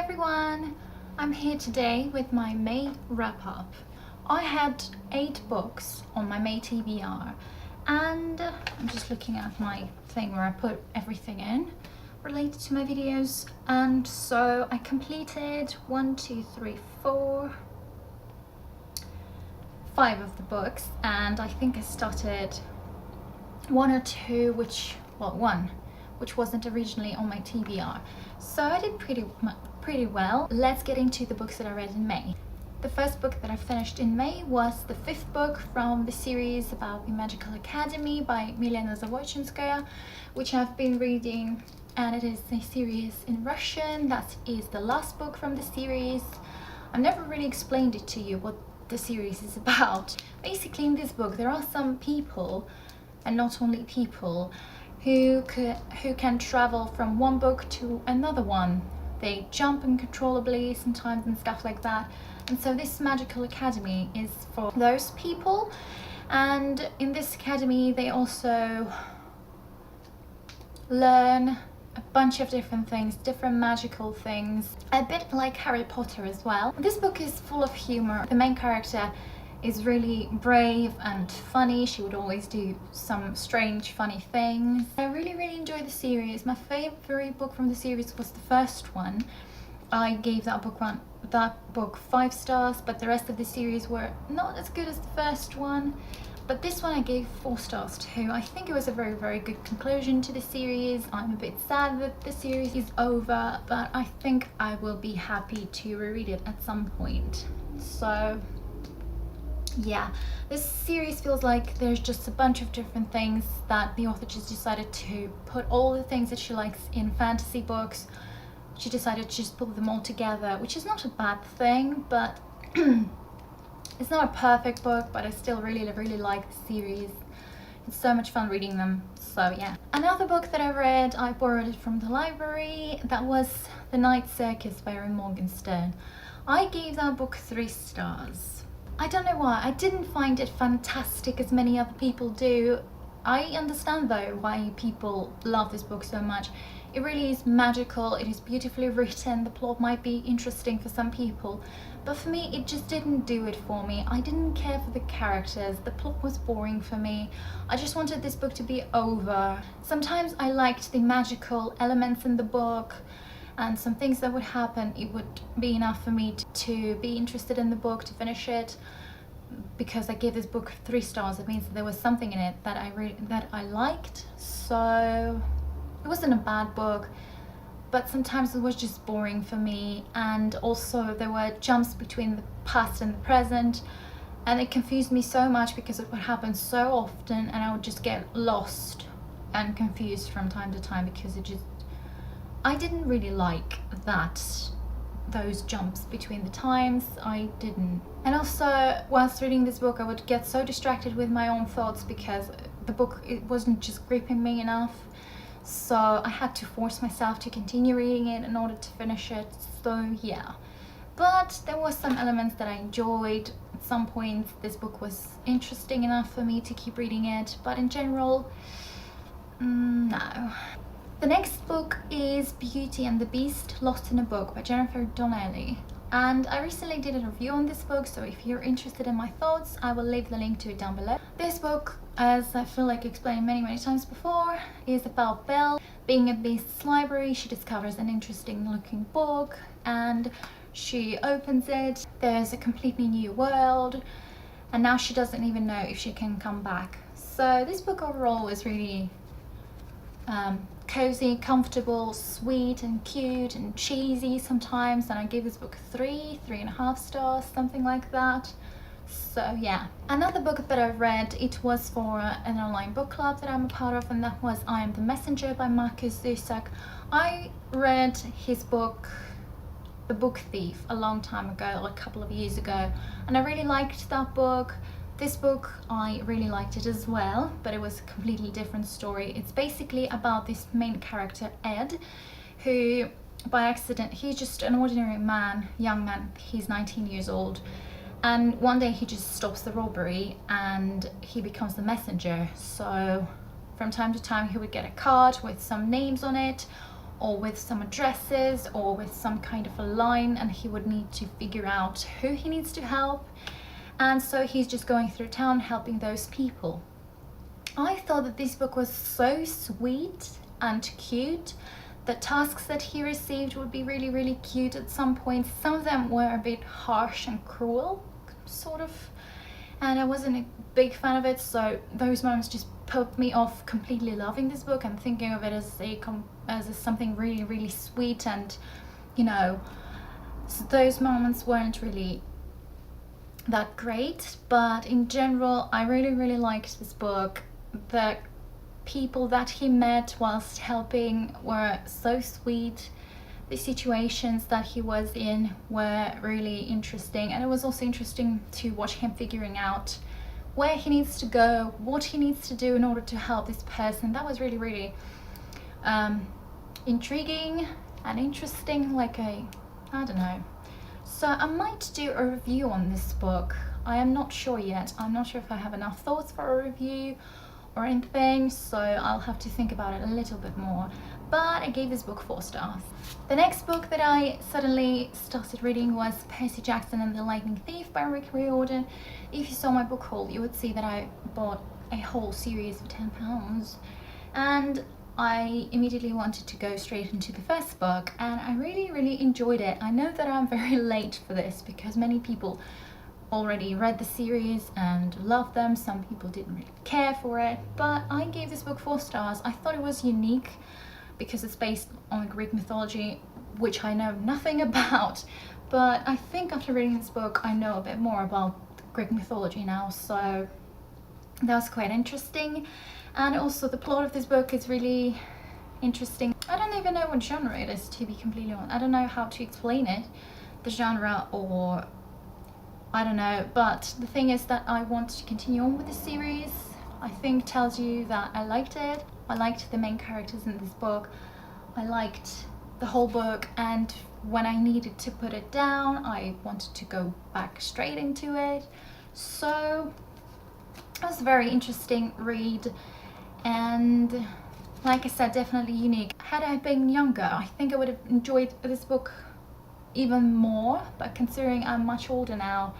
everyone! I'm here today with my May wrap-up. I had 8 books on my May TBR and I'm just looking at my thing where I put everything in related to my videos, and so I completed 5 of the books, and I think I started 1 or 2 which wasn't originally on my TBR. So I did pretty well. Let's get into the books that I read in May. The first book that I finished in May was the 5th book from the series about the Magical Academy by Milena Zawojcinskaya, which I've been reading, and it is a series in Russian. That is the last book from the series. I've never really explained it to you what the series is about. Basically, in this book there are some people, and not only people, who can travel from one book to another one. They jump uncontrollably sometimes and stuff like that. And so this Magical Academy is for those people. And in this academy they also learn a bunch of different things, different magical things, a bit like Harry Potter as well. This book is full of humor. The main character is really brave and funny. She would always do some strange, funny things. I really enjoy the series. My favorite book from the series was the first one. I gave that book 5 stars, but the rest of the series were not as good as the first one. But this one I gave 4 stars too. I think it was a very good conclusion to the series. I'm a bit sad that the series is over, but I think I will be happy to reread it at some point. So yeah, this series feels like there's just a bunch of different things that the author just decided to put all the things that she likes in fantasy books. She decided to just put them all together, which is not a bad thing, but it's not a perfect book, but I still really like the series. It's so much fun reading them, so yeah. Another book that I read, I borrowed it from the library, that was The Night Circus by Erin Morgenstern. I gave that book 3 stars. I don't know why, I didn't find it fantastic as many other people do. I understand though why people love this book so much. It really is magical, it is beautifully written, the plot might be interesting for some people, but for me it just didn't do it for me. I didn't care for the characters, the plot was boring for me. I just wanted this book to be over. Sometimes I liked the magical elements in the book, and some things that would happen, it would be enough for me to be interested in the book, to finish it. Because I gave this book 3 stars, it means that there was something in it that I liked. So it wasn't a bad book, but sometimes it was just boring for me, and also there were jumps between the past and the present, and it confused me so much because it would happen so often, and I would just get lost and confused from time to time because I didn't really like those jumps between the times. I didn't. And also, whilst reading this book, I would get so distracted with my own thoughts because the book, it wasn't just gripping me enough. So I had to force myself to continue reading it in order to finish it. So yeah. But there were some elements that I enjoyed. At some points, this book was interesting enough for me to keep reading it. But in general, no. The next book is Beauty and the Beast, Lost in a Book by Jennifer Donnelly. And I recently did a review on this book, so if you're interested in my thoughts, I will leave the link to it down below. This book, as I feel like explained many times before, is about Belle. Being at Beast's library, she discovers an interesting looking book and she opens it. There's a completely new world, and now she doesn't even know if she can come back. So this book overall was really cozy, comfortable, sweet and cute and cheesy sometimes, and I gave this book 3.5 stars, something like that. So yeah. Another book that I read, it was for an online book club that I'm a part of, and that was I Am the Messenger by Markus Zusak. I read his book The Book Thief a long time ago, like a couple of years ago, and I really liked that book. This book, I really liked it as well, but it was a completely different story. It's basically about this main character, Ed, who by accident, he's just an ordinary man, young man, he's 19 years old, and one day he just stops the robbery and he becomes the messenger. So from time to time he would get a card with some names on it, or with some addresses or with some kind of a line, and he would need to figure out who he needs to help. And so he's just going through town helping those people. I thought that this book was so sweet and cute. The tasks that he received would be really, really cute at some point. Some of them were a bit harsh and cruel, sort of, and I wasn't a big fan of it, so those moments just put me off completely loving this book and thinking of it as something really, really sweet. And you know, so those moments weren't really that great, but in general I really, really liked this book. The people that he met whilst helping were so sweet. The situations that he was in were really interesting, and it was also interesting to watch him figuring out where he needs to go, what he needs to do in order to help this person. That was really, really intriguing and interesting. Like I don't know. So I might do a review on this book. I am not sure yet. I'm not sure if I have enough thoughts for a review or anything, so I'll have to think about it a little bit more. But I gave this book 4 stars. The next book that I suddenly started reading was Percy Jackson and the Lightning Thief by Rick Riordan. If you saw my book haul, you would see that I bought a whole series for £10, and I immediately wanted to go straight into the first book, and I really, really enjoyed it. I know that I'm very late for this because many people already read the series and loved them. Some people didn't really care for it, but I gave this book 4 stars. I thought it was unique because it's based on Greek mythology, which I know nothing about, but I think after reading this book I know a bit more about Greek mythology now, so that was quite interesting. And also the plot of this book is really interesting. I don't even know what genre it is, to be completely honest. I don't know how to explain it, the genre, or I don't know, but the thing is that I want to continue on with the series. I think tells you that I liked it. I liked the main characters in this book. I liked the whole book, and when I needed to put it down, I wanted to go back straight into it. So it was a very interesting read, and like I said, definitely unique. Had I been younger, I think I would have enjoyed this book even more, but considering I'm much older now,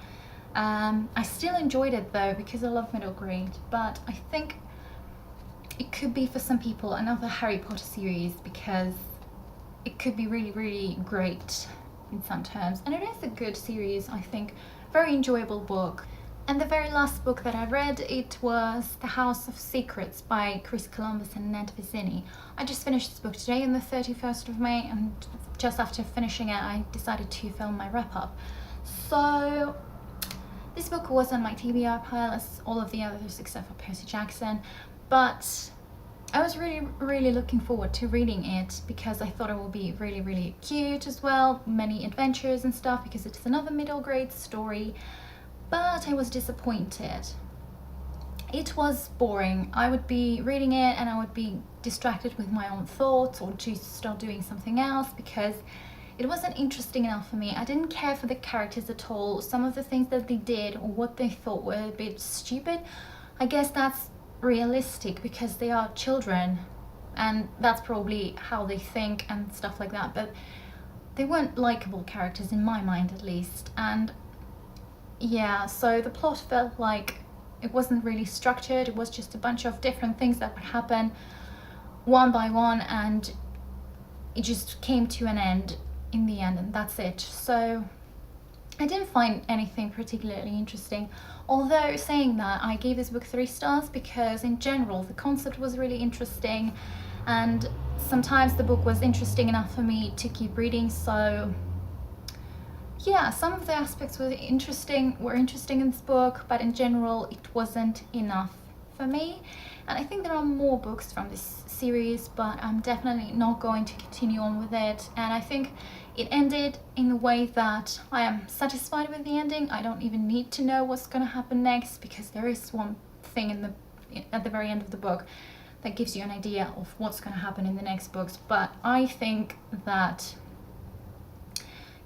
I still enjoyed it though because I love middle grade. But I think it could be for some people another Harry Potter series, because it could be really, really great in some terms, and it is a good series, I think. Very enjoyable book. And the very last book that I read, it was The House of Secrets by Chris Columbus and Ned Vizzini. I just finished this book today on the 31st of May, and just after finishing it I decided to film my wrap up. So this book was on my TBR pile as all of the others except for Percy Jackson, but I was really, really looking forward to reading it because I thought it would be really, really cute as well, many adventures and stuff, because it's another middle grade story. But I was disappointed. It was boring. I would be reading it and I would be distracted with my own thoughts or just start doing something else because it wasn't interesting enough for me. I didn't care for the characters at all. Some of the things that they did or what they thought were a bit stupid. I guess that's realistic because they are children and that's probably how they think and stuff like that, but they weren't likable characters in my mind at least. And yeah, so the plot felt like it wasn't really structured. It was just a bunch of different things that would happen one by one, and it just came to an end in the end, and that's it. So I didn't find anything particularly interesting. Although saying that, I gave this book 3 stars because in general the concept was really interesting, and sometimes the book was interesting enough for me to keep reading. So yeah, some of the aspects were interesting in this book, but in general it wasn't enough for me. And I think there are more books from this series, but I'm definitely not going to continue on with it. And I think it ended in a way that I am satisfied with the ending. I don't even need to know what's going to happen next, because there is one thing at the very end of the book that gives you an idea of what's going to happen in the next books. But I think that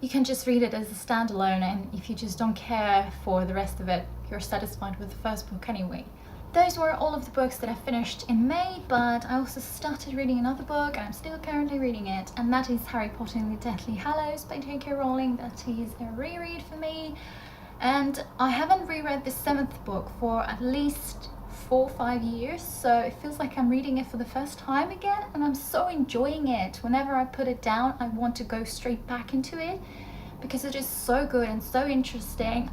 you can just read it as a standalone, and if you just don't care for the rest of it, you're satisfied with the first book anyway. those were all of the books that I finished in May, but I also started reading another book and I'm still currently reading it, and that is Harry Potter and the Deathly Hallows by J.K. Rowling. That is a reread for me, and I haven't reread the 7th book for at least 4 or 5 years, so it feels like I'm reading it for the first time again, and I'm so enjoying it. Whenever I put it down, I want to go straight back into it because it is so good and so interesting.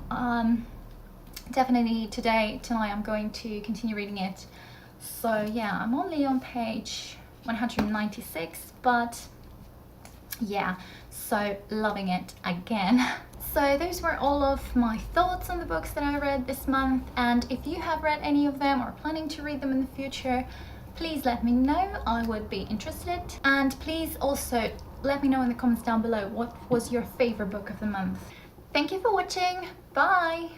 Definitely tonight I'm going to continue reading it. So yeah, I'm only on page 196, but yeah, so loving it again. So those were all of my thoughts on the books that I read this month, and if you have read any of them or planning to read them in the future, please let me know. I would be interested. And please also let me know in the comments down below what was your favorite book of the month. Thank you for watching. Bye!